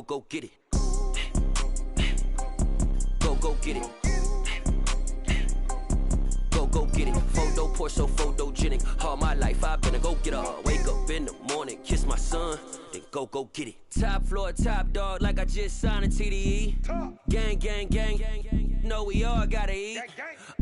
go get it. Go get it. Go get it. Photo poor, so photogenic. All my life I've been a go-getter. Wake up in the morning, kiss my son, then go get it. Top floor, top dog, like I just signed a TDE. Gang, gang, gang, gang, gang. Know we all gotta eat.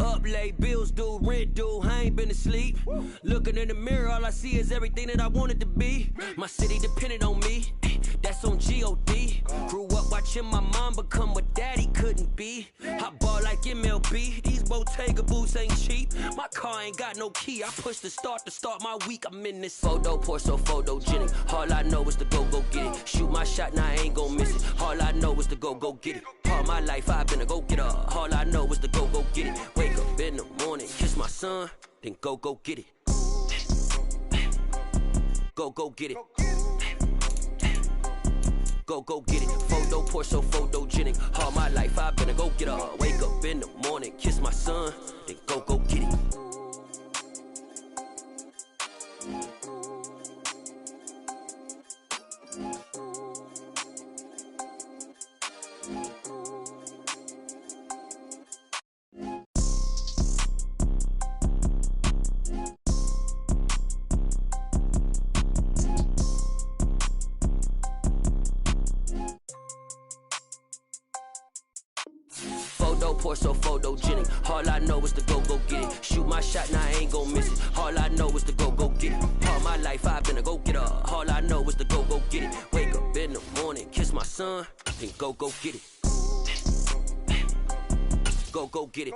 Up late, bills due, rent due, I ain't been asleep. Looking in the mirror, all I see is everything that I wanted to be. My city depended on me, that's on G.O.D. Grew up watching my mom become what daddy couldn't be. I ball like MLB, these Bottega boots ain't cheap. My car ain't got no key, I push the start to start my week. I'm in this photo poor, so photogenic. All I know is to go get it. Shoot my shot, now I ain't gon' miss it. All I know is to go get it. All my life I've been a go-getter. All I know is to go get it. Wake up in the morning, kiss my son, then go get it. Go get it. Go get it. Photo poor, so photogenic. All my life I've been a go-getter. Wake up in the morning, kiss my son, then go get it. Photo poor, so photogenic. All I know is to go get it. Shoot my shot, now I ain't gon' miss it. All I know is to go get it. All my life I've been a go-getter. All I know is to go get it. Wake up in the morning, kiss my son, then go get it. Go get it.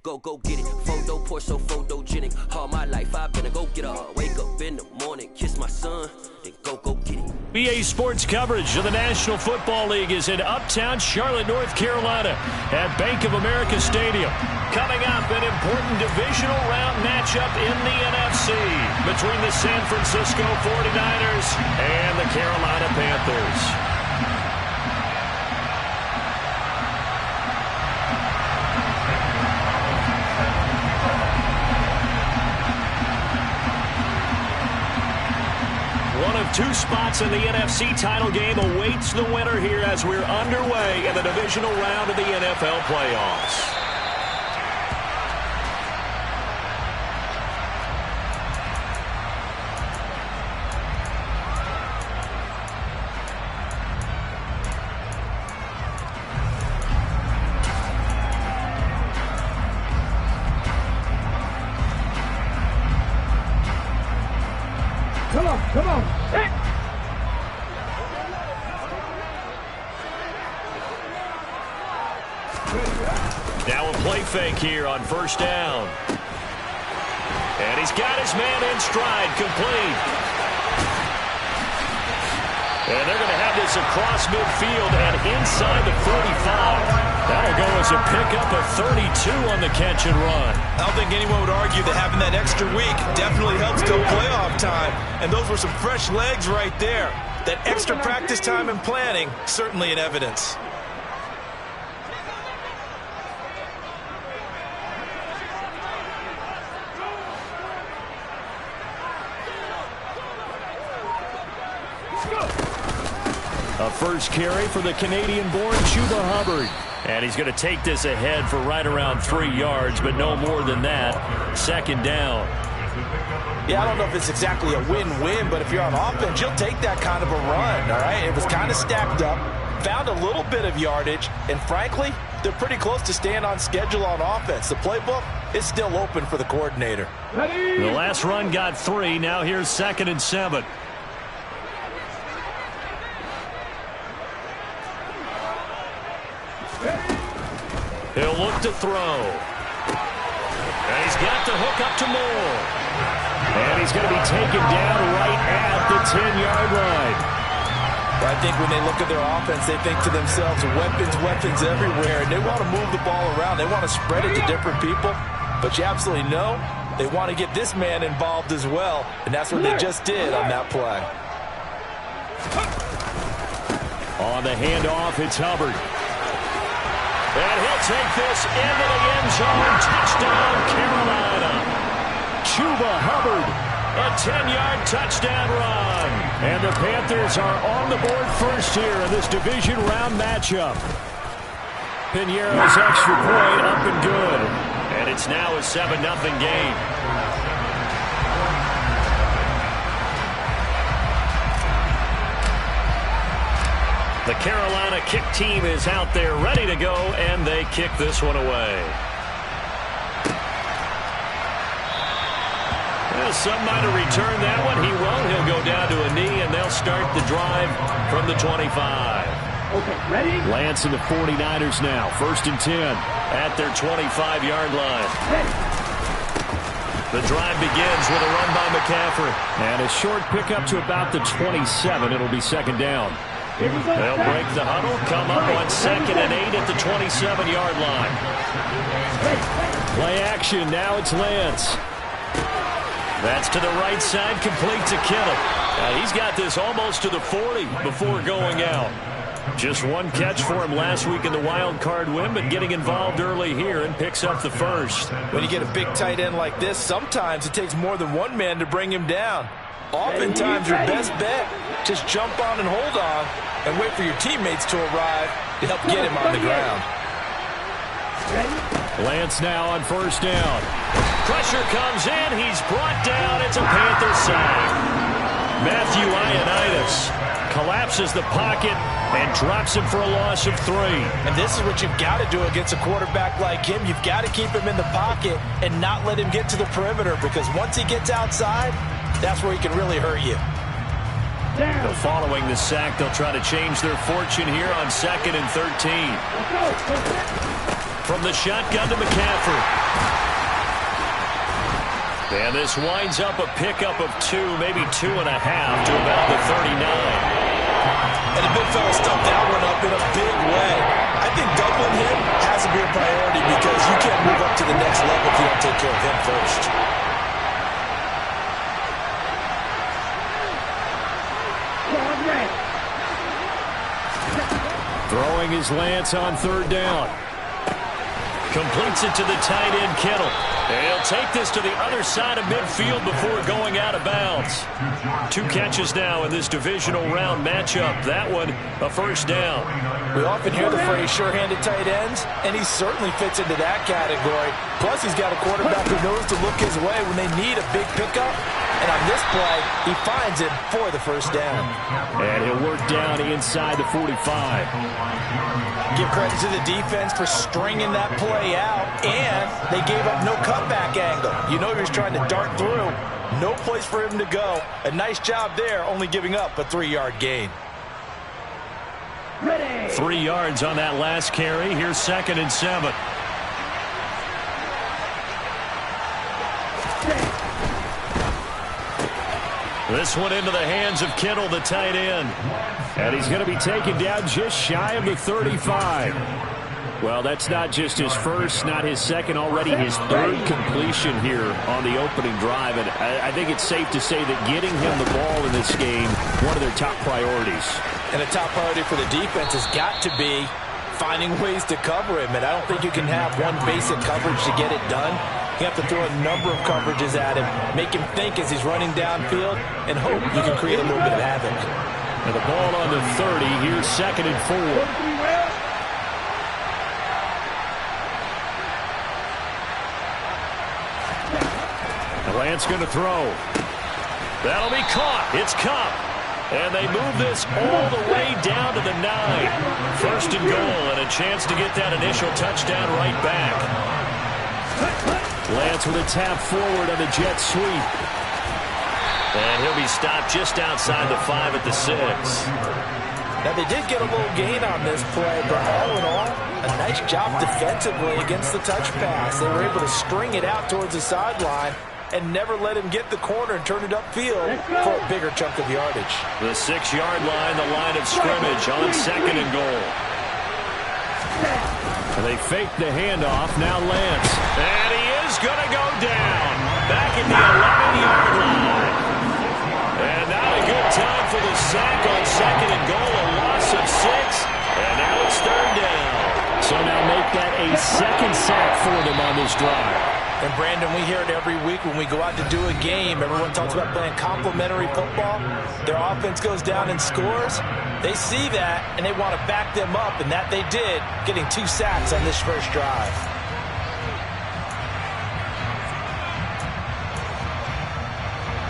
Go get it. Photo poor, so photogenic. All my life I've been a go-getter. Wake up in the morning, kiss my son, then go get it. BA Sports coverage of the National Football League is in Uptown Charlotte, North Carolina at Bank of America Stadium. Coming up, an important divisional round matchup in the NFC between the San Francisco 49ers and the Carolina Panthers. One of two spots in the NFC title game awaits the winner here as we're underway in the divisional round of the NFL playoffs. Come on. Hey. Now a play fake here on first down. And he's got his man in stride, complete. And they're going to have this across midfield and inside the 45. That'll go as a pickup of 32 on the catch and run. I don't think anyone would argue that having that extra week definitely helps till playoff time. And those were some fresh legs right there. That extra practice time and planning, certainly in evidence. A first carry for the Canadian-born Chuba Hubbard. And he's going to take this ahead for right around 3 yards, but no more than that. Second down. Yeah, I don't know if it's exactly a win-win, but if you're on offense, you'll take that kind of a run, all right? It was kind of stacked up, found a little bit of yardage, and frankly, they're pretty close to staying on schedule on offense. The playbook is still open for the coordinator. The last run got 3. Now here's 2nd and 7. He'll look to throw. And he's got the hook up to Moore. And he's going to be taken down right at the 10-yard line. I think when they look at their offense, they think to themselves, weapons everywhere, and they want to move the ball around. They want to spread it to different people. But you absolutely know they want to get this man involved as well, and that's what they just did on that play. On the handoff, it's Hubbard. And he'll take this into the end zone. Touchdown, Carolina. Chuba Hubbard, a 10-yard touchdown run. And the Panthers are on the board first here in this division round matchup. Piñeiro's extra point up and good. And it's now a 7-0 game. The Carolina kick team is out there ready to go, and they kick this one away. Well, some might have returned that one. He won't. He'll go down to a knee, and they'll start the drive from the 25. Okay, ready? Lance and the 49ers now. 1st and 10 at their 25-yard line. Ready. The drive begins with a run by McCaffrey. And a short pickup to about the 27. It'll be 2nd down. They'll break the huddle, come up on 2nd and 8 at the 27-yard line. Play action. Now it's Lance. That's to the right side, complete to Kittle. He's got this almost to the 40 before going out. Just one catch for him last week in the wild card win, but getting involved early here and picks up the first. When you get a big tight end like this, sometimes it takes more than one man to bring him down. Oftentimes your best bet, just jump on and hold on and wait for your teammates to arrive to help get him on the ground. Lance now on 1st down. Pressure comes in. He's brought down. It's a Panther sack. Matthew Ioannidis collapses the pocket and drops him for a loss of 3. And this is what you've got to do against a quarterback like him. You've got to keep him in the pocket and not let him get to the perimeter, because once he gets outside, that's where he can really hurt you. Following the sack, they'll try to change their fortune here on 2nd and 13. From the shotgun to McCaffrey. And this winds up a pickup of 2, maybe 2.5 to about the 39. And the big fella stuffed that one up in a big way. I think doubling him has to be a priority, because you can't move up to the next level if you don't take care of him first. Throwing his Lance on 3rd down. Completes it to the tight end, Kittle. And he'll take this to the other side of midfield before going out of bounds. 2 catches now in this divisional round matchup. That one, a 1st down. We often hear the phrase sure-handed tight ends, and he certainly fits into that category. Plus, he's got a quarterback who knows to look his way when they need a big pickup. And on this play, he finds it for the 1st down. And he'll work down inside the 45. Give credit to the defense for stringing that play out, and they gave up no cutback angle. You know he was trying to dart through. No place for him to go. A nice job there, only giving up a 3-yard gain. 3 yards on that last carry. Here's 2nd and 7. This one into the hands of Kittle, the tight end. And he's going to be taken down just shy of the 35. Well, that's not just his first, not his second, already his 3rd completion here on the opening drive. And I think it's safe to say that getting him the ball in this game, one of their top priorities. And a top priority for the defense has got to be finding ways to cover him. And I don't think you can have one basic coverage to get it done. You have to throw a number of coverages at him, make him think as he's running downfield, and hope you can create a little bit of havoc. And the ball on the 30. Here's 2nd and 4. Lance going to throw. That'll be caught. It's Cup. And they move this all the way down to the 9. 1st and goal, and a chance to get that initial touchdown right back. Lance with a tap forward on the jet sweep. And he'll be stopped just outside the 5 at the 6. Now, they did get a little gain on this play, but all in all, a nice job defensively against the touch pass. They were able to string it out towards the sideline and never let him get the corner and turn it upfield for a bigger chunk of yardage. The 6-yard line, the line of scrimmage on 2nd and goal. And they fake the handoff. Now Lance. And he is going to go down. Back at the 11-yard line. And not a good time for the sack on 2nd and goal. A loss of 6. And now it's 3rd down. So now make that a 2nd sack for them on this drive. And Brandon, we hear it every week when we go out to do a game. Everyone talks about playing complementary football. Their offense goes down and scores. They see that, and they want to back them up, and that they did, getting 2 sacks on this first drive.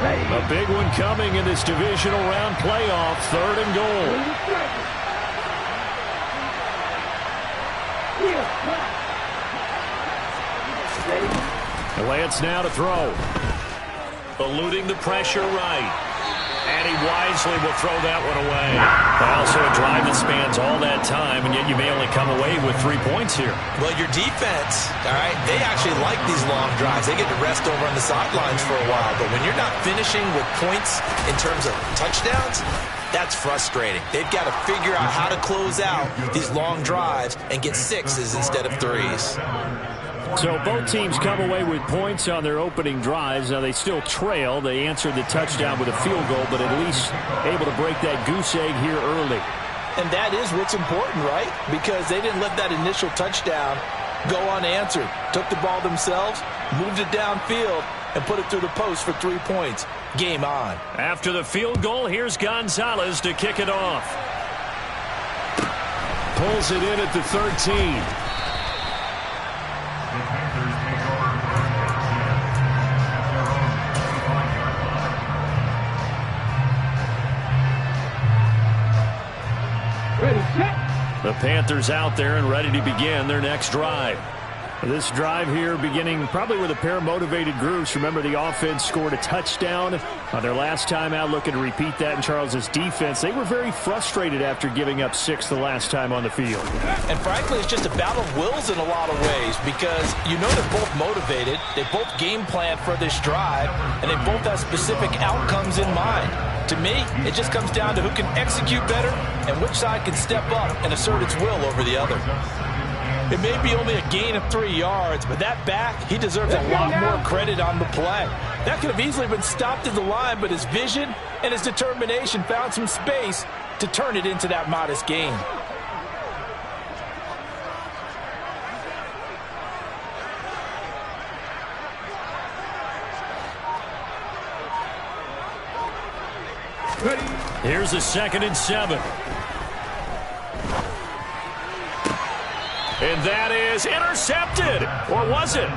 A big one coming in this divisional round playoff, 3rd and goal. Lance now to throw. Eluding the pressure right. And he wisely will throw that one away. Also a drive that spans all that time, and yet you may only come away with 3 points here. Well, your defense, all right, they actually like these long drives. They get to rest over on the sidelines for a while. But when you're not finishing with points in terms of touchdowns, that's frustrating. They've got to figure out how to close out these long drives and get 6s instead of 3s. So both teams come away with points on their opening drives. Now they still trail. They answered the touchdown with a field goal, but at least able to break that goose egg here early. And that is what's important, right? Because they didn't let that initial touchdown go unanswered. Took the ball themselves, moved it downfield, and put it through the post for 3 points. Game on. After the field goal, here's Gonzalez to kick it off. Pulls it in at the 13. The Panthers out there and ready to begin their next drive. This drive here beginning probably with a pair of motivated groups. Remember, the offense scored a touchdown on their last time out, looking to repeat that in Charles's defense. They were very frustrated after giving up 6 the last time on the field. And frankly, it's just a battle of wills in a lot of ways, because you know they're both motivated. They both game plan for this drive, and they both have specific outcomes in mind. To me, it just comes down to who can execute better and which side can step up and assert its will over the other. It may be only a gain of 3 yards, but that back, he deserves a lot more credit on the play. That could have easily been stopped at the line, but his vision and his determination found some space to turn it into that modest gain. Here's a 2nd and 7. And that is intercepted. Or was it?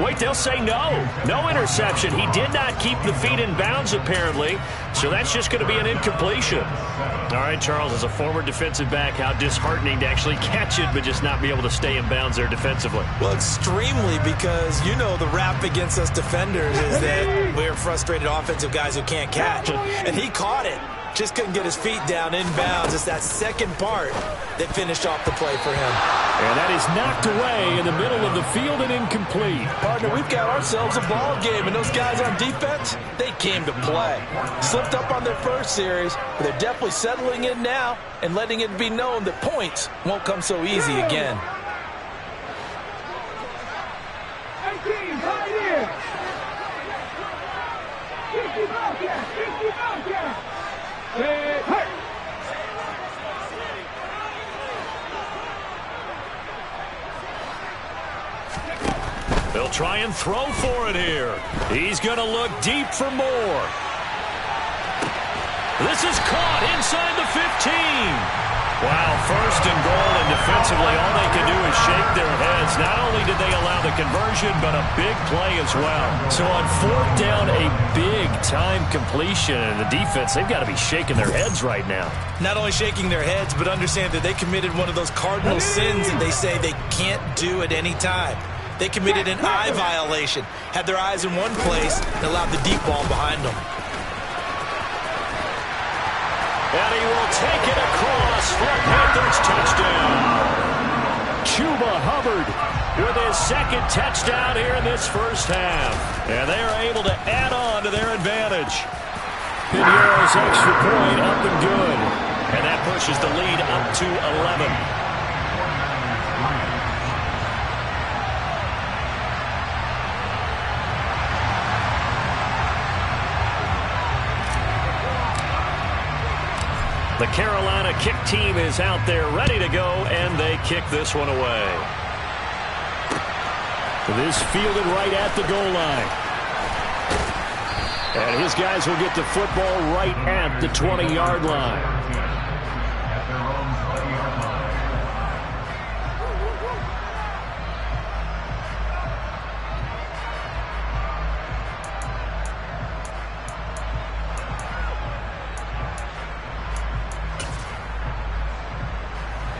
Wait, they'll say no. No interception. He did not keep the feet in bounds, apparently. So that's just going to be an incompletion. All right, Charles, as a former defensive back, how disheartening to actually catch it but just not be able to stay in bounds there defensively. Well, extremely, because you know the rap against us defenders is that we're frustrated offensive guys who can't catch. And he caught it. Just couldn't get his feet down in bounds. It's that second part that finished off the play for him. And that is knocked away in the middle of the field and incomplete. Partner, we've got ourselves a ball game, and those guys on defense, they came to play. Slipped up on their first series, but they're definitely settling in now and letting it be known that points won't come so easy again. They'll try and throw for it here. He's going to look deep for more. This is caught inside the 15. Wow, 1st and goal, and defensively all they can do is shake their heads. Not only did they allow the conversion, but a big play as well. So on 4th down, a big-time completion, and the defense, they've got to be shaking their heads right now. Not only shaking their heads, but understand that they committed one of those cardinal sins that they say they can't do at any time. They committed an eye violation, had their eyes in one place, and allowed the deep ball behind them. And he will take it across for a Panthers touchdown. Chuba Hubbard with his 2nd touchdown here in this first half. And they are able to add on to their advantage. Pinheiro's extra point up and good. And that pushes the lead up to 11. The Carolina kick team is out there ready to go, and they kick this one away. This fielded right at the goal line. And his guys will get the football right at the 20-yard line.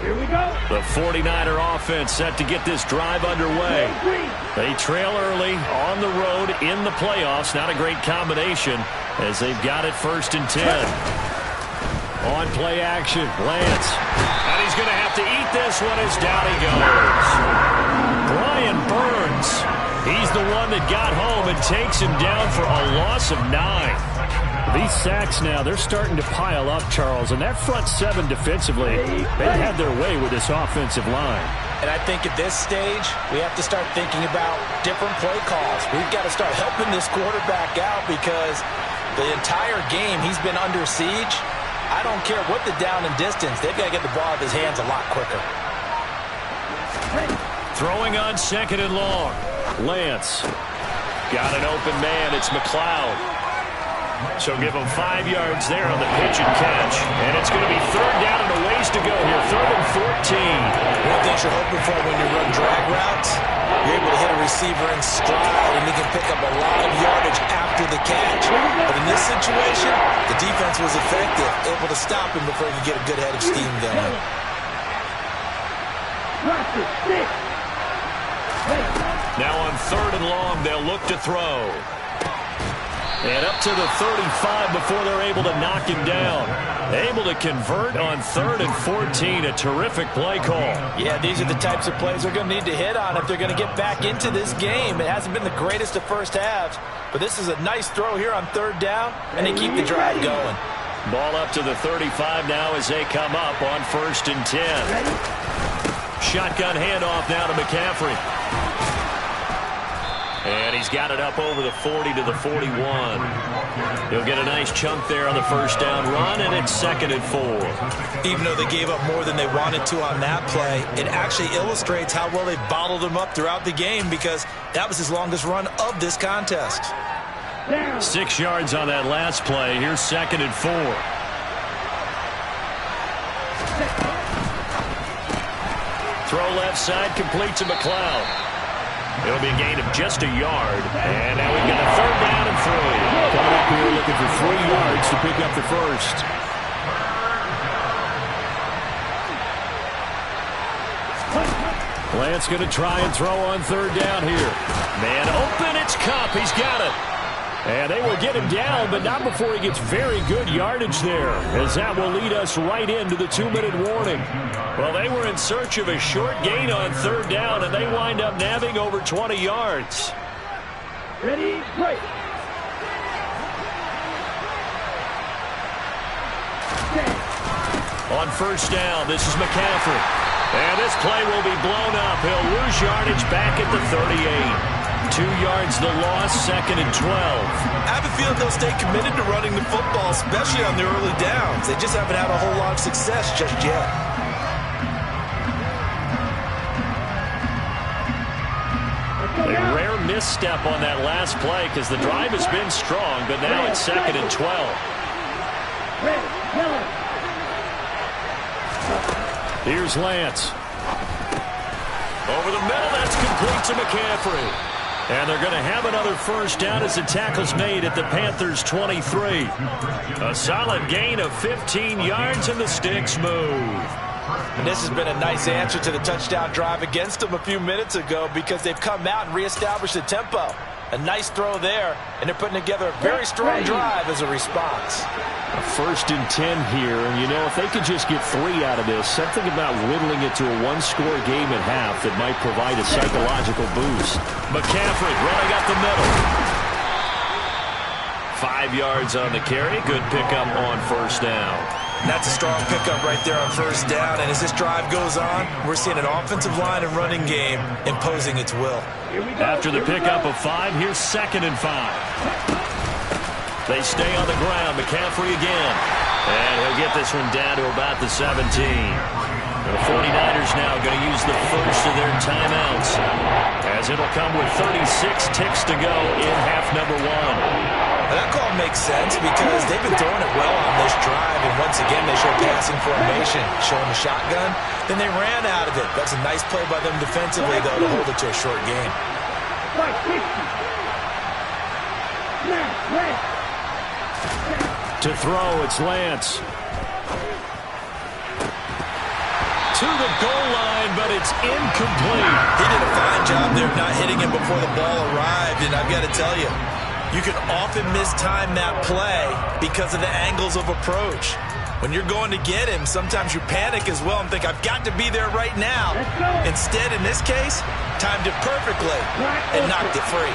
Here we go. The 49er offense set to get this drive underway. They trail early on the road in the playoffs. Not a great combination as they've got it 1st and 10. On play action, Lance. And he's going to have to eat this one as down he goes. Brian Burns. He's the one that got home and takes him down for a loss of 9. These sacks now, they're starting to pile up, Charles. And that front 7 defensively, they had their way with this offensive line. And I think at this stage, we have to start thinking about different play calls. We've got to start helping this quarterback out because the entire game he's been under siege. I don't care what the down and distance. They've got to get the ball out of his hands a lot quicker. Throwing on 2nd and long. Lance. Got an open man. It's McLeod. So give him 5 yards there on the pitch and catch. And it's going to be 3rd down and a ways to go here. 3rd and 14. One thing you're hoping for when you run drag routes, you're able to hit a receiver in stride and he can pick up a lot of yardage after the catch. But in this situation, the defense was effective, able to stop him before he could get a good head of steam going. Now on 3rd and long, they'll look to throw. And up to the 35 before they're able to knock him down. Able to convert on 3rd and 14. A terrific play call. Yeah, these are the types of plays they're going to need to hit on if they're going to get back into this game. It hasn't been the greatest of first halves, but this is a nice throw here on 3rd down, and they keep the drive going. Ball up to the 35 now as they come up on 1st and 10. Shotgun handoff now to McCaffrey. And he's got it up over the 40 to the 41. He'll get a nice chunk there on the 1st down run, and it's 2nd and 4. Even though they gave up more than they wanted to on that play, it actually illustrates how well they bottled him up throughout the game because that was his longest run of this contest. 6 yards on that last play. Here's 2nd and 4. Throw left side, complete to McLeod. It'll be a gain of just a yard. And now we've got a 3rd down and 3. Coming up here looking for 3 yards to pick up the first. Lance going to try and throw on 3rd down here. Man open, it's Kupp. He's got it. And they will get him down, but not before he gets very good yardage there, as that will lead us right into the 2-minute warning. Well, they were in search of a short gain on 3rd down, and they wind up nabbing over 20 yards. Ready, break. On 1st down, this is McCaffrey. And this play will be blown up. He'll lose yardage back at the 38. 2 yards the loss, 2nd and 12. I have a feeling they'll stay committed to running the football, especially on the early downs. They just haven't had a whole lot of success just yet. A rare misstep on that last play because the drive has been strong, but now it's 2nd and 12. Here's Lance. Over the middle, that's complete to McCaffrey. And they're going to have another 1st down as the tackle's made at the Panthers' 23. A solid gain of 15 yards, and the sticks move. And this has been a nice answer to the touchdown drive against them a few minutes ago because they've come out and reestablished the tempo. A nice throw there, and they're putting together a very strong drive as a response. A 1st and 10 here, and you know, if they could just get 3 out of this, something about whittling it to a 1-score game at half that might provide a psychological boost. McCaffrey running up the middle. 5 yards on the carry. Good pickup on 1st down. And that's a strong pickup right there on 1st down. And as this drive goes on, we're seeing an offensive line and running game imposing its will. After the pickup of 5, here's 2nd and 5. They stay on the ground. McCaffrey again. And he'll get this one down to about the 17. The 49ers now going to use the first of their timeouts, as it'll come with 36 ticks to go in half number 1. That call makes sense because they've been throwing it well on this drive, and once again they show passing formation, showing the shotgun. Then they ran out of it. That's a nice play by them defensively, though, to hold it to a short game. To throw, it's Lance. To the goal line, but it's incomplete. He did a fine job there of not hitting him before the ball arrived, and I've got to tell you, you can often mistime that play because of the angles of approach. When you're going to get him, sometimes you panic as well and think, I've got to be there right now. Instead, in this case, timed it perfectly and knocked it free.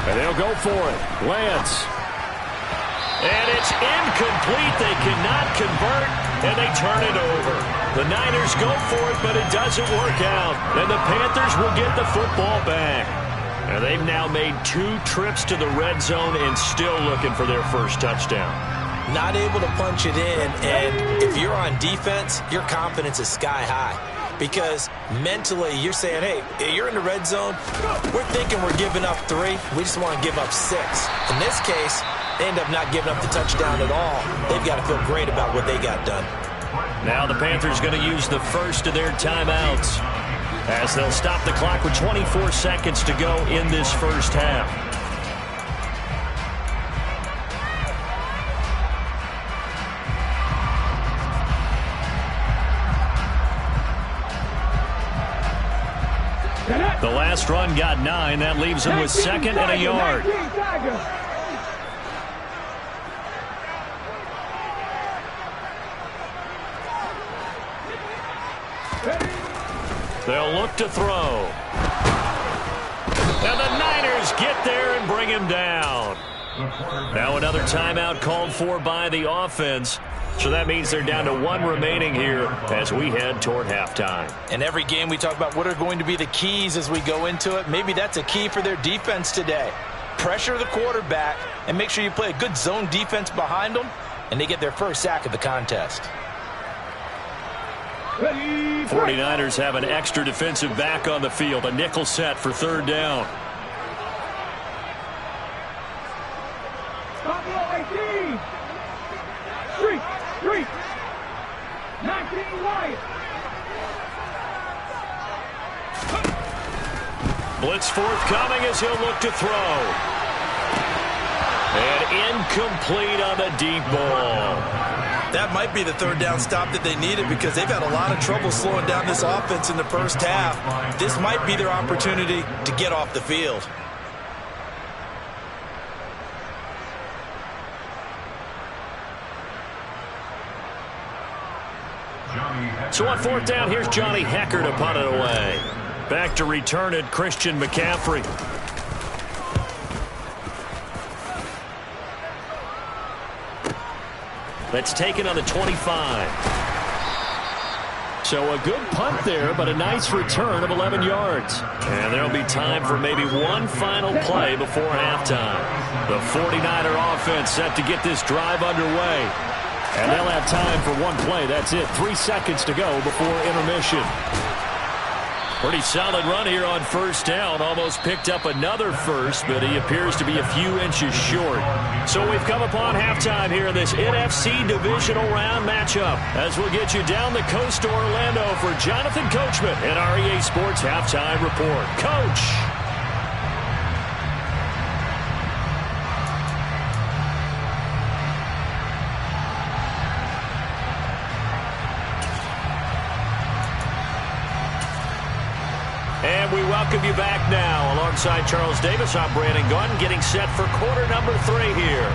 And they'll go for it. Lance. And it's incomplete. They cannot convert, and they turn it over. The Niners go for it, but it doesn't work out. And the Panthers will get the football back. And they've now made 2 trips to the red zone and still looking for their first touchdown. Not able to punch it in, and if you're on defense, your confidence is sky high. Because mentally, you're saying, hey, you're in the red zone. We're thinking we're giving up 3. We just want to give up 6. In this case, they end up not giving up the touchdown at all. They've got to feel great about what they got done. Now the Panthers going to use the first of their timeouts, as they'll stop the clock with 24 seconds to go in this first half. The last run got 9. That leaves them with 2nd and a yard. They'll look to throw. And the Niners get there and bring him down. Now another timeout called for by the offense. So that means they're down to 1 remaining here as we head toward halftime. In every game we talk about what are going to be the keys as we go into it. Maybe that's a key for their defense today. Pressure the quarterback and make sure you play a good zone defense behind them, and they get their first sack of the contest. 49ers have an extra defensive back on the field. A nickel set for 3rd down. Blitz forthcoming as he'll look to throw. And incomplete on the deep ball. That might be the 3rd down stop that they needed because they've had a lot of trouble slowing down this offense in the first half. This might be their opportunity to get off the field. So on 4th down, here's Johnny Hecker to punt it away. Back to return it, Christian McCaffrey. That's taken on the 25. So a good punt there, but a nice return of 11 yards. And there'll be time for maybe one final play before halftime. The 49er offense set to get this drive underway. And they'll have time for one play. That's it. 3 seconds to go before intermission. Pretty solid run here on 1st down. Almost picked up another first, but he appears to be a few inches short. So we've come upon halftime here in this NFC divisional round matchup, as we'll get you down the coast to Orlando for Jonathan Coachman and our EA Sports Halftime Report. Coach. And we welcome you back now. Alongside Charles Davis, I'm Brandon Gunn, getting set for quarter number 3 here.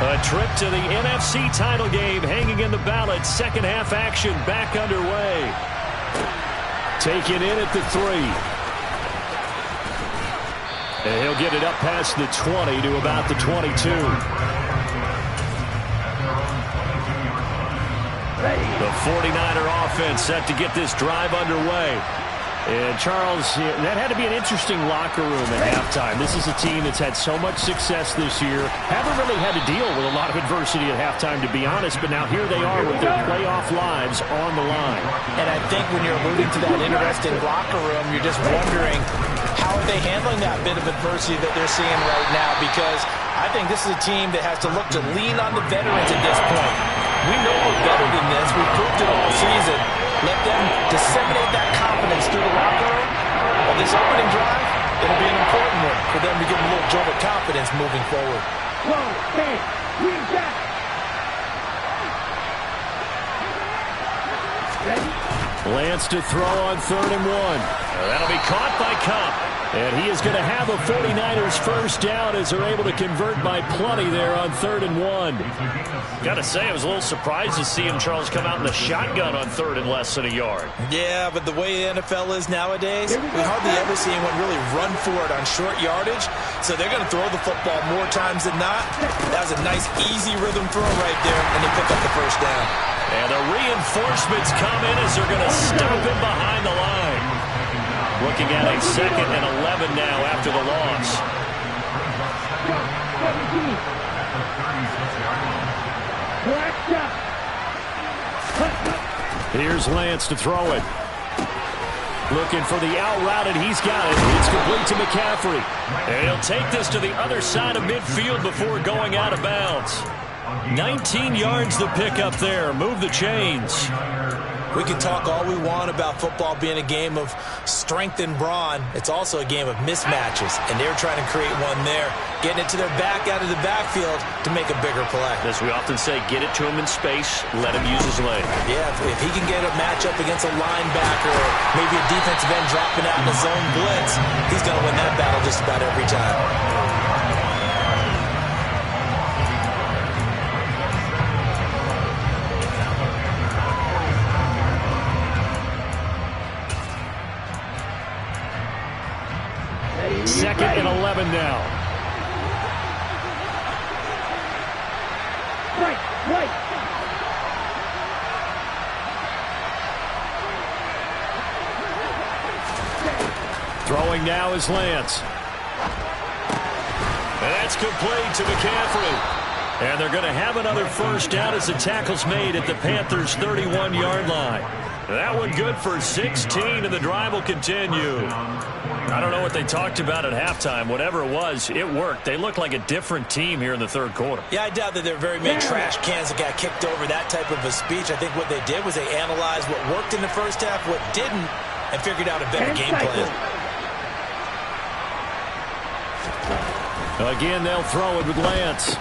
A trip to the NFC title game hanging in the balance. Second half action back underway. Taken in at the 3. And he'll get it up past the 20 to about the 22. The 49er offense set to get this drive underway. And, Charles, that had to be an interesting locker room at halftime. This is a team that's had so much success this year. Haven't really had to deal with a lot of adversity at halftime, to be honest, but now here they are with their playoff lives on the line. And I think when you're alluding to that interesting locker room, you're just wondering how are they handling that bit of adversity that they're seeing right now, because I think this is a team that has to look to lean on the veterans at this point. We know we're better than this. We've proved it all season. Let them disseminate that confidence through the locker room. On this opening drive, it'll be an important one for them to give them a little jolt of confidence moving forward. Whoa, hey, wheels back. Ready? Lance to throw on 3rd and 1. That'll be caught by Cup. And he is going to have a 49ers first down as they're able to convert by plenty there on 3rd and 1. Got to say, I was a little surprised to see him, Charles, come out in the shotgun on 3rd and less than a yard. Yeah, but the way the NFL is nowadays, we hardly ever see anyone really run for it on short yardage. So they're going to throw the football more times than not. That was a nice, easy rhythm throw right there, and they pick up the first down. And the reinforcements come in as they're going to stop him behind the line. Looking at a 2nd and 11 now after the loss. Here's Lance to throw it. Looking for the out route, and he's got it. It's complete to McCaffrey. And he'll take this to the other side of midfield before going out of bounds. 19 yards to pick up there. Move the chains. We can talk all we want about football being a game of strength and brawn. It's also a game of mismatches, and they're trying to create one there, getting it to their back out of the backfield to make a bigger play. As we often say, get it to him in space, let him use his leg. Yeah, if he can get a matchup against a linebacker or maybe a defensive end dropping out in a zone blitz, he's going to win that battle just about every time. Second and 11 now. Right. Throwing now is Lance. And that's complete to McCaffrey. And they're going to have another first down as the tackle's made at the Panthers' 31-yard line. That one good for 16, and the drive will continue. I don't know what they talked about at halftime. Whatever it was, it worked. They look like a different team here in the 3rd quarter. Yeah, I doubt that there are very many trash cans that got kicked over, that type of a speech. I think what they did was they analyzed what worked in the first half, what didn't, and figured out a better game plan. Again, they'll throw it with Lance.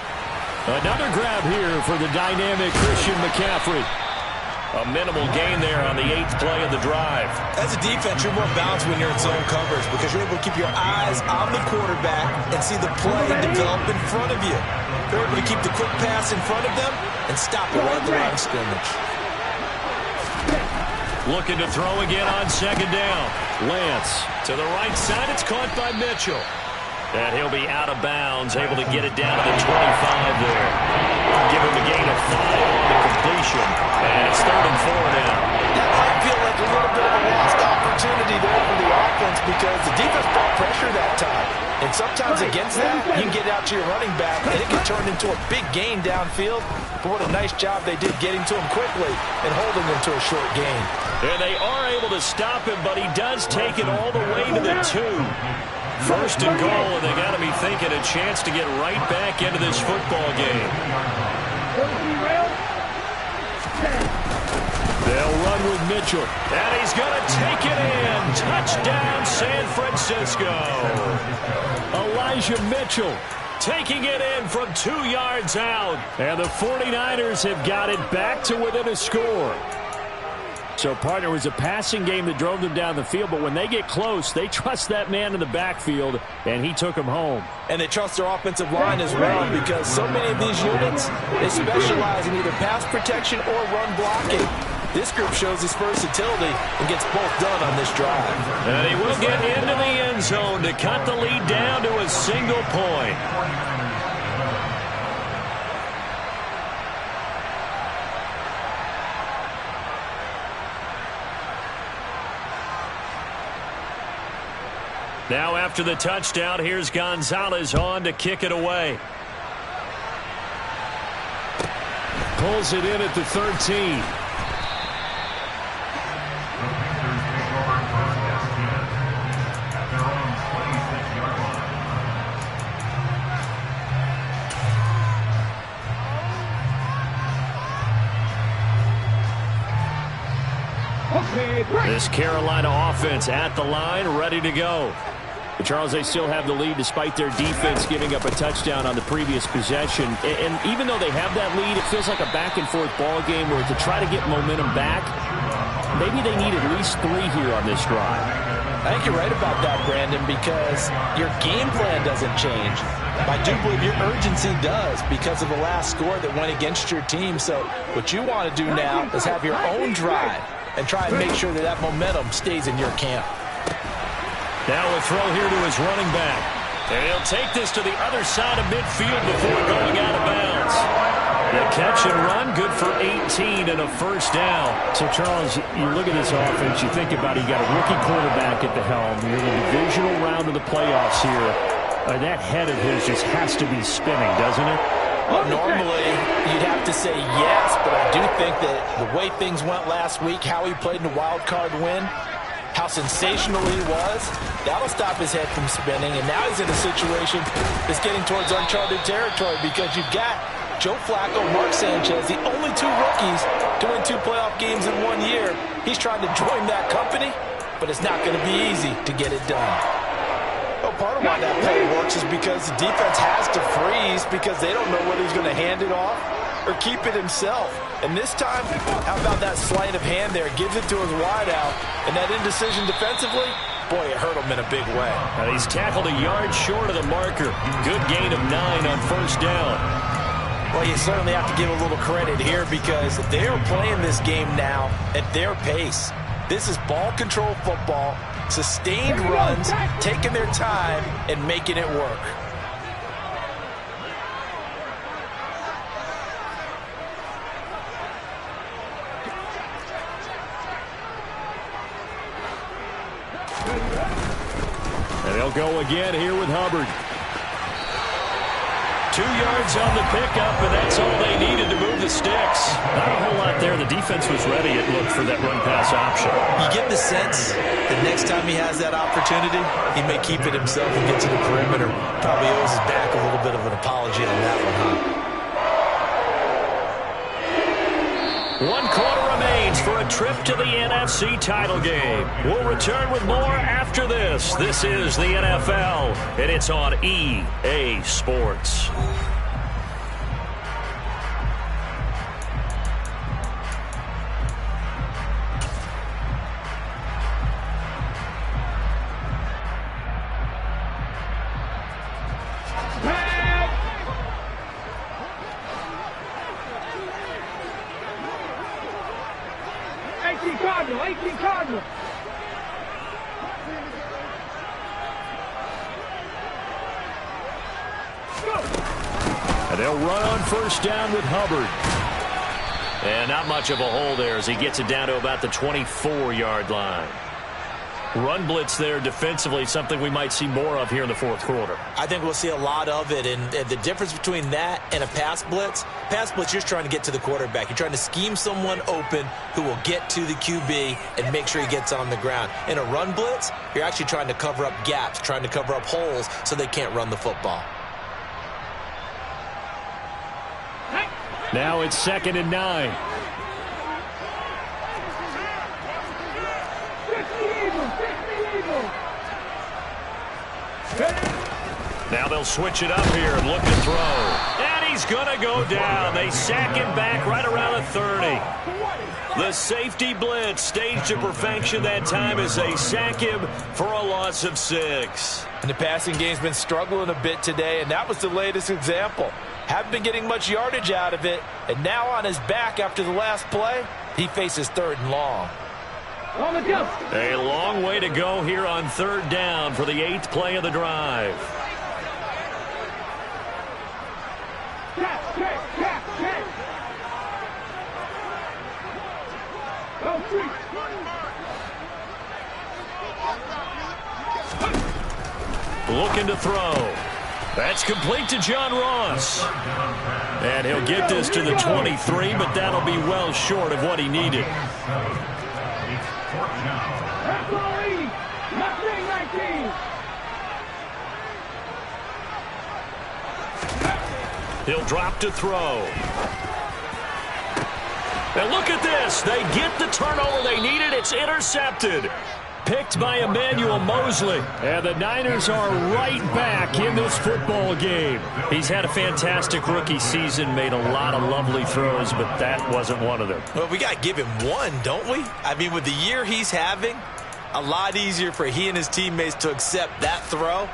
Another grab here for the dynamic Christian McCaffrey. A minimal gain there on the 8th play of the drive. As a defense, you're more balanced when you're in zone coverage because you're able to keep your eyes on the quarterback and see the play develop in front of you. You're able to keep the quick pass in front of them and stop it right at the line of scrimmage. Looking to throw again on 2nd down. Lance to the right side. It's caught by Mitchell. And he'll be out of bounds, able to get it down to the 25 there. Give him a gain of 5 on the completion. And it's 3rd and 4 now. That might feel like a little bit of a lost opportunity there for the offense because the defense brought pressure that time. And sometimes against that, you can get out to your running back, and it can turn into a big gain downfield. But what a nice job they did getting to him quickly and holding him to a short gain. And they are able to stop him, but he does take it all the way to the 2. 1st and goal, and they got to be thinking a chance to get right back into this football game. They'll run with Mitchell, and he's going to take it in. Touchdown, San Francisco. Elijah Mitchell taking it in from 2 yards out, and the 49ers have got it back to within a score. So, partner, it was a passing game that drove them down the field, but when they get close, they trust that man in the backfield, and he took him home. And they trust their offensive line as well because so many of these units, they specialize in either pass protection or run blocking. This group shows his versatility and gets both done on this drive. And he will get into the end zone to cut the lead down to a single point. Now after the touchdown, here's Gonzalez on to kick it away. Pulls it in at the 13. This Carolina offense at the line, ready to go. Charles, they still have the lead despite their defense giving up a touchdown on the previous possession. And even though they have that lead, it feels like a back-and-forth ball game where to try to get momentum back, maybe they need at least 3 here on this drive. I think you're right about that, Brandon, because your game plan doesn't change. I do believe your urgency does because of the last score that went against your team. So what you want to do now is have your own drive and try and make sure that that momentum stays in your camp. Now a throw here to his running back. And he'll take this to the other side of midfield before going out of bounds. The catch and run, good for 18 and a first down. So, Charles, you look at this offense, you think about it, you got a rookie quarterback at the helm. You're in the divisional round of the playoffs here. That head of his just has to be spinning, doesn't it? Well, normally, you'd have to say yes, but I do think that the way things went last week, how he played in the wild card win, how sensational he was, that'll stop his head from spinning. And now he's in a situation that's getting towards uncharted territory because you've got Joe Flacco, Mark Sanchez, the only 2 rookies to win 2 playoff games in 1 year. He's trying to join that company, but it's not going to be easy to get it done. Well, part of why that play works is because the defense has to freeze because they don't know whether he's going to hand it off or keep it himself. And this time, how about that sleight of hand there? Gives it to his wideout. And that indecision defensively, boy, it hurt him in a big way. And he's tackled a yard short of the marker. Good gain of 9 on first down. Well, you certainly have to give a little credit here because they are playing this game now at their pace. This is ball control football, sustained runs, taking their time, and making it work. And they'll go again here with Hubbard. 2 yards on the pickup, and that's all they needed to move the sticks. Not a whole lot there. The defense was ready, it looked, for that run-pass option. You get the sense that next time he has that opportunity, he may keep it himself and get to the perimeter. Probably owes his back a little bit of an apology on that one, huh? 1 quarter remains for a trip to the NFC title game. We'll return with more after this. This is the NFL, and it's on EA Sports. Cardinal. And they'll run on first down with Hubbard. And not much of a hole there as he gets it down to about the 24-yard line. Run blitz there defensively, something we might see more of here in the fourth quarter. I think we'll see a lot of it, and the difference between that and a pass blitz, you're just trying to get to the quarterback. You're trying to scheme someone open who will get to the QB and make sure he gets on the ground. In a run blitz, you're actually trying to cover up gaps, trying to cover up holes so they can't run the football. Now it's 2nd and 9. Now they'll switch it up here and look to throw. And he's going to go down. They sack him back right around the 30. The safety blitz staged to perfection that time as they sack him for a loss of 6. And the passing game's been struggling a bit today, and that was the latest example. Haven't been getting much yardage out of it, and now on his back after the last play, he faces 3rd and long. A long way to go here on 3rd down for the 8th play of the drive. looking to throw. That's complete to John Ross. And he'll get this to the 23, but that'll be well short of what he needed. He'll drop to throw. And look at this. They get the turnover they needed. It's intercepted. Picked by Emmanuel Mosley. And the Niners are right back in this football game. He's had a fantastic rookie season, made a lot of lovely throws, but that wasn't one of them. Well, we got to give him one, don't we? I mean, with the year he's having, a lot easier for he and his teammates to accept that throw,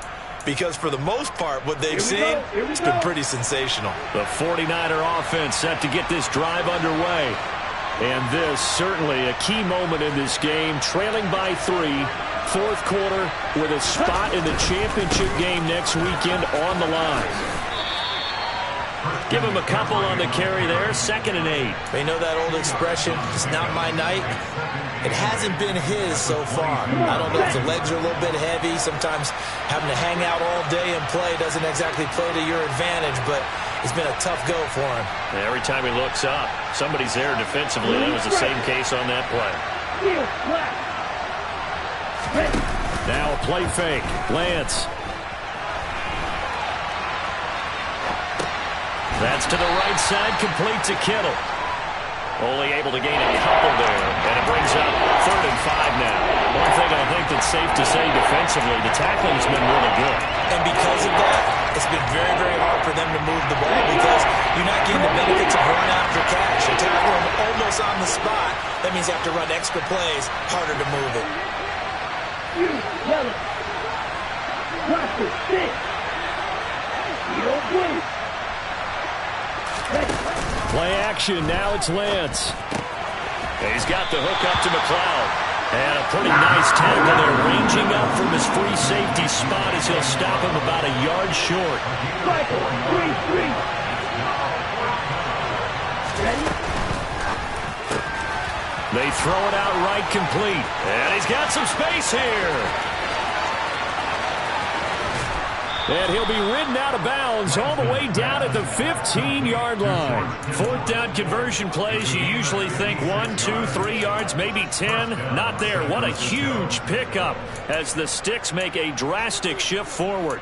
because for the most part, what they've seen, it's been pretty sensational. The 49er offense set to get this drive underway. And this certainly a key moment in this game, trailing by 3, fourth quarter, with a spot in the championship game next weekend on the line. Give him a couple on the carry there, 2nd and 8. They know that old expression, it's not my night. It hasn't been his so far. I don't know if the legs are a little bit heavy. Sometimes having to hang out all day and play doesn't exactly play to your advantage, but it's been a tough go for him. And every time he looks up, somebody's there defensively. That was the same case on that play. Now a play fake. Lance. That's to the right side, complete to Kittle. Only able to gain a couple there, and it brings up 3rd and 5 now. One thing I think that's safe to say defensively, the tackling's been really good. And because of that, it's been very, very hard for them to move the ball because you're not getting the benefits of run after catch. You tackle them almost on the spot. That means you have to run extra plays, harder to move it. Play action, now it's Lance. He's got the hook up to McLeod. And a pretty nice tackle there, ranging up from his free safety spot as he'll stop him about a yard short. They throw it out right complete. And he's got some space here. And he'll be ridden out of bounds all the way down at the 15-yard line. 4th down conversion plays, you usually think 1, 2, 3 yards, maybe 10. Not there. What a huge pickup as the Sticks make a drastic shift forward.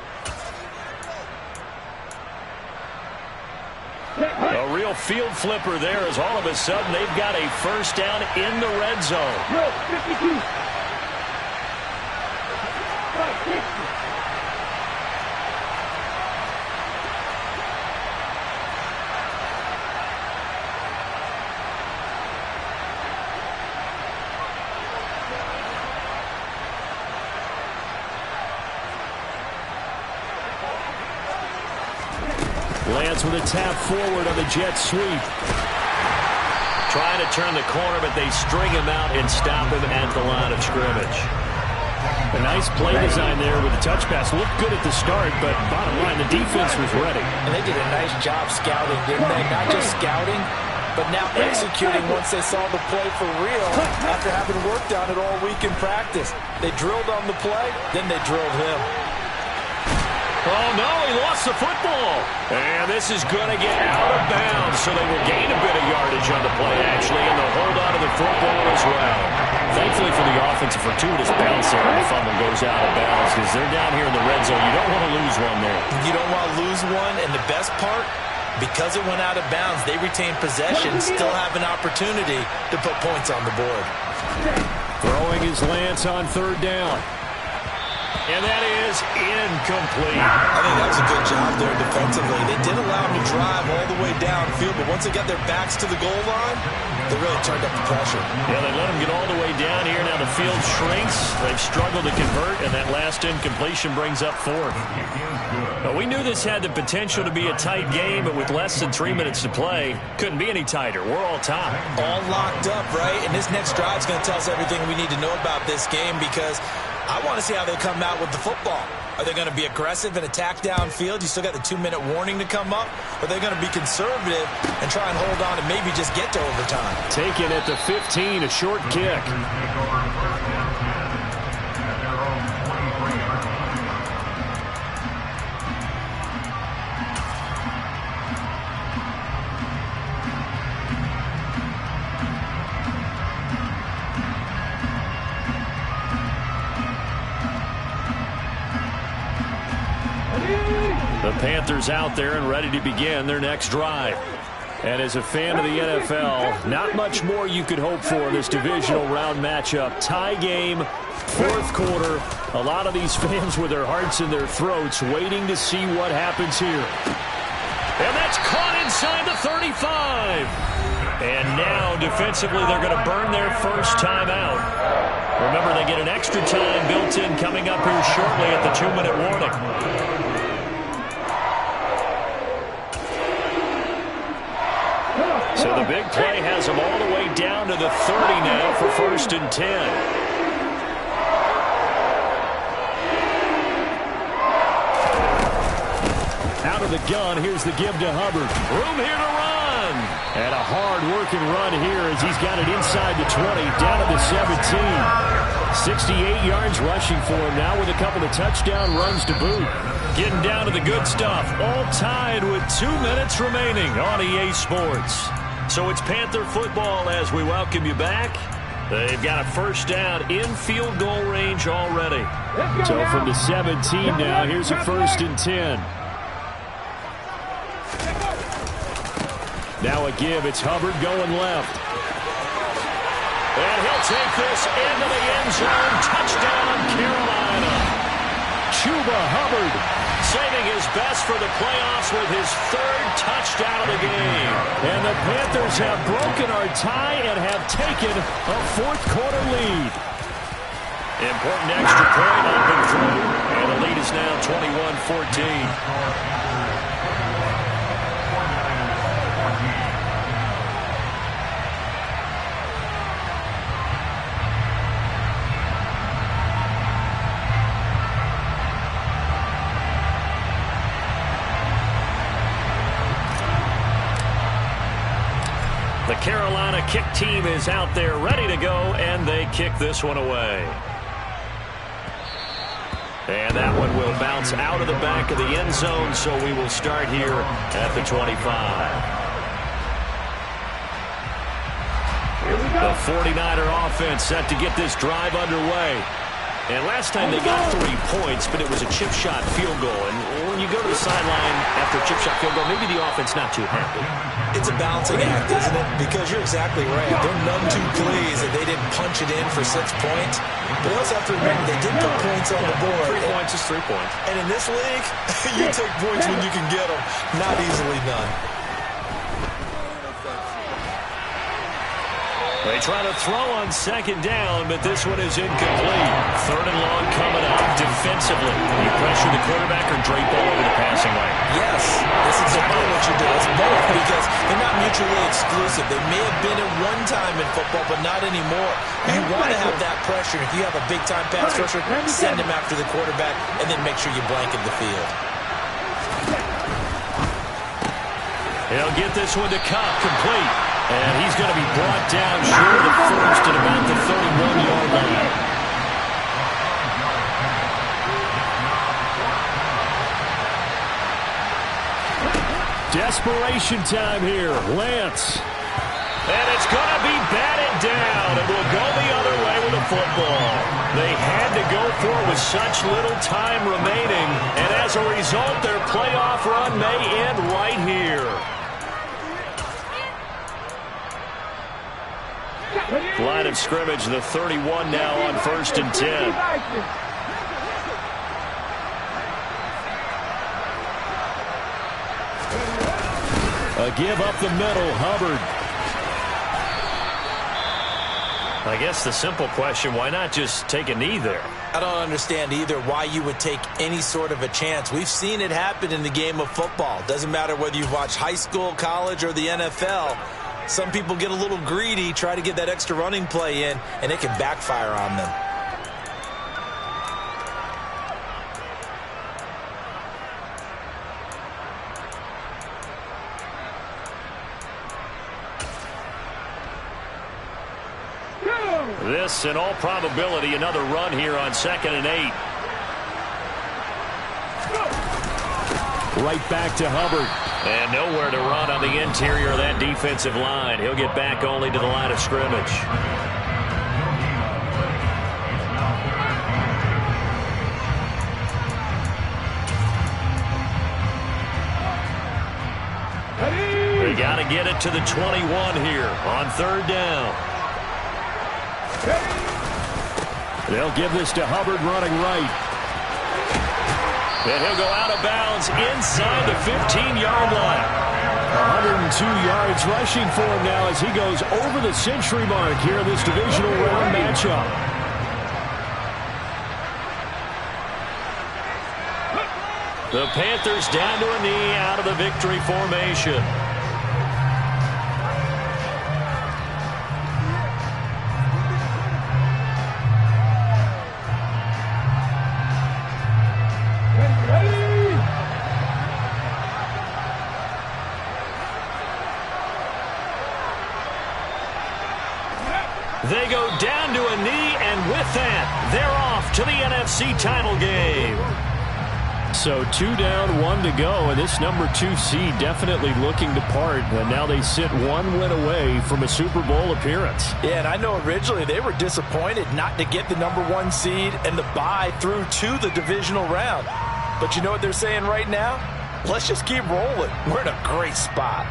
A real field flipper there as all of a sudden they've got a 1st down in the red zone. 52. Lance with a tap forward on the jet sweep. Trying to turn the corner, but they string him out and stop him at the line of scrimmage. A nice play design there with the touch pass. Looked good at the start, but bottom line, the defense was ready. And they did a nice job scouting, didn't they? Not just scouting, but now executing once they saw the play for real after having worked on it all week in practice. They drilled on the play, then they drilled him. Oh, no, he lost the football. And this is going to get out of bounds, so they will gain a bit of yardage on the play, actually, and they'll hold on to the football as well. Thankfully for the offense, a fortuitous bounce there, and the fumble goes out of bounds because they're down here in the red zone. You don't want to lose one there. You don't want to lose one, and the best part, because it went out of bounds, they retain possession, still have an opportunity to put points on the board. Throwing his Lance on 3rd down. And that is incomplete. I think that was a good job there defensively. They did allow him to drive all the way downfield, but once they got their backs to the goal line, they really turned up the pressure. Yeah, they let him get all the way down here. Now the field shrinks. They've struggled to convert, and that last incompletion brings up 4th. But we knew this had the potential to be a tight game, but with less than 3 minutes to play, couldn't be any tighter. We're all tied. All locked up, right? And this next drive is going to tell us everything we need to know about this game because I want to see how they come out with the football. Are they going to be aggressive and attack downfield? You still got the 2-minute warning to come up? Or are they going to be conservative and try and hold on and maybe just get to overtime? Taken at the 15, a short kick. The Panthers out there and ready to begin their next drive. And as a fan of the NFL, not much more you could hope for in this divisional round matchup. Tie game, fourth quarter. A lot of these fans with their hearts in their throats waiting to see what happens here. And that's caught inside the 35. And now defensively they're going to burn their first time out. Remember, they get an extra time built in coming up here shortly at the 2-minute warning. So the big play has them all the way down to the 30 now for 1st and 10. Out of the gun, here's the give to Hubbard. Room here to run. And a hard-working run here as he's got it inside the 20, down to the 17. 68 yards rushing for him now with a couple of touchdown runs to boot. Getting down to the good stuff. All tied with 2 minutes remaining on EA Sports. So it's Panther football as we welcome you back. They've got a first down in field goal range already. So from the 17 now, here's a 1st and 10. Now a give. It's Hubbard going left. And he'll take this into the end zone. Touchdown, Carolina. Chuba Hubbard saving his best for the playoffs with his 3rd touchdown of the game. And the Panthers have broken our tie and have taken a 4th quarter lead. Important extra point up and through. And the lead is now 21-14. The Carolina kick team is out there ready to go, and they kick this one away. And that one will bounce out of the back of the end zone, so we will start here at the 25. The 49er offense set to get this drive underway. And last time they got 3 points, but it was a chip shot field goal. And when you go to the sideline after a chip shot field goal, maybe the offense not too happy. It's a balancing act, isn't it? Because you're exactly right. They're none too pleased that they didn't punch it in for 6 points. But you also have to remember they did put points on the board. 3 points is 3 points. And in this league, you take points when you can get them. Not easily done. They try to throw on 2nd down, but this one is incomplete. 3rd and long coming up defensively. You pressure the quarterback or drape all over the passing lane? Yes, that's exactly what you do. It's both because they're not mutually exclusive. They may have been at one time in football, but not anymore. You want to have that pressure. If you have a big-time pass rusher, send him after the quarterback, and then make sure you blanket the field. He'll get this one to Cup, complete. And he's going to be brought down short of the first at about the 31-yard line. Desperation time here. Lance. And it's going to be batted down. It will go the other way with the football. They had to go for it with such little time remaining. And as a result, their playoff run may end right here. Line of scrimmage, the 31 now on 1st and 10. A give up the middle, Hubbard. I guess the simple question, why not just take a knee there? I don't understand either why you would take any sort of a chance. We've seen it happen in the game of football. Doesn't matter whether you've watched high school, college, or the NFL. Some people get a little greedy, try to get that extra running play in, and it can backfire on them. This, in all probability, another run here on 2nd and 8. Right back to Hubbard. And nowhere to run on the interior of that defensive line. He'll get back only to the line of scrimmage. get it to the 21 here on third down. They'll give this to Hubbard running right. And he'll go out of bounds inside the 15-yard line. 102 yards rushing for him now as he goes over the century mark here in this divisional round matchup. The Panthers down to a knee out of the victory formation. They go down to a knee, and with that, they're off to the NFC title game. So 2 down, 1 to go, and this number 2 seed definitely looking to part. And now they sit 1 win away from a Super Bowl appearance. Yeah, and I know originally they were disappointed not to get the number 1 seed and the bye through to the divisional round. But you know what they're saying right now? Let's just keep rolling. We're in a great spot.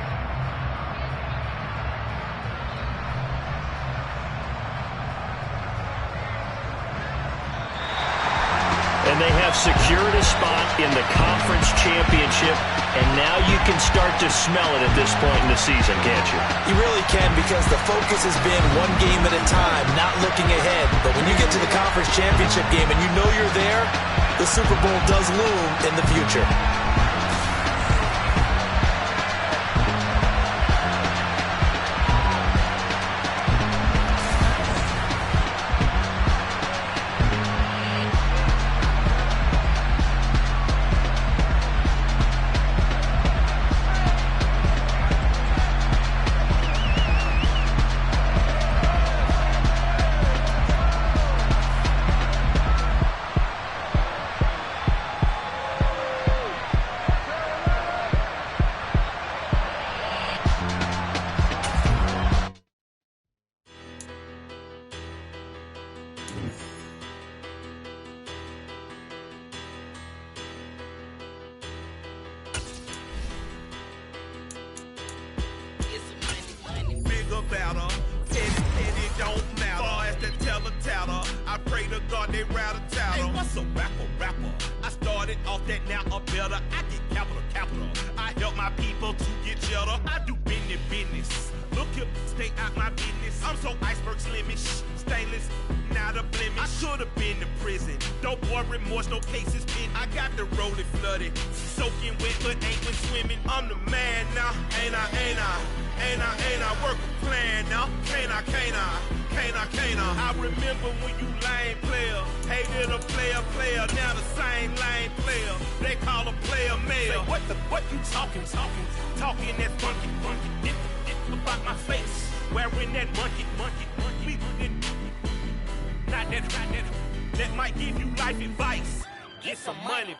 And they have secured a spot in the conference championship, and now you can start to smell it at this point in the season, can't you? You really can, because the focus has been one game at a time, not looking ahead. But when you get to the conference championship game and you know you're there, the Super Bowl does loom in the future. Better. Petty don't matter. As the teller tatter, I pray to God they rattle tattle. Hey, what's a rapper? I started off that, now I'm better. I get capital. I help my people to get cheddar. I do business. Look here, stay out my business. I'm so iceberg slimish, stainless, not a blemish. I should have been to prison. Don't boy remorse, no cases pinned. I got the rolling flooded, soaking wet, but ain't been swimming. I'm the man now, ain't I? Work a plan now, can't I? I remember when you lame player, hated a player, now the same lame player. They call a player mayor. Say, what you talking that funky, about my face, wearing that monkey. Not that might give you life advice. Get some money.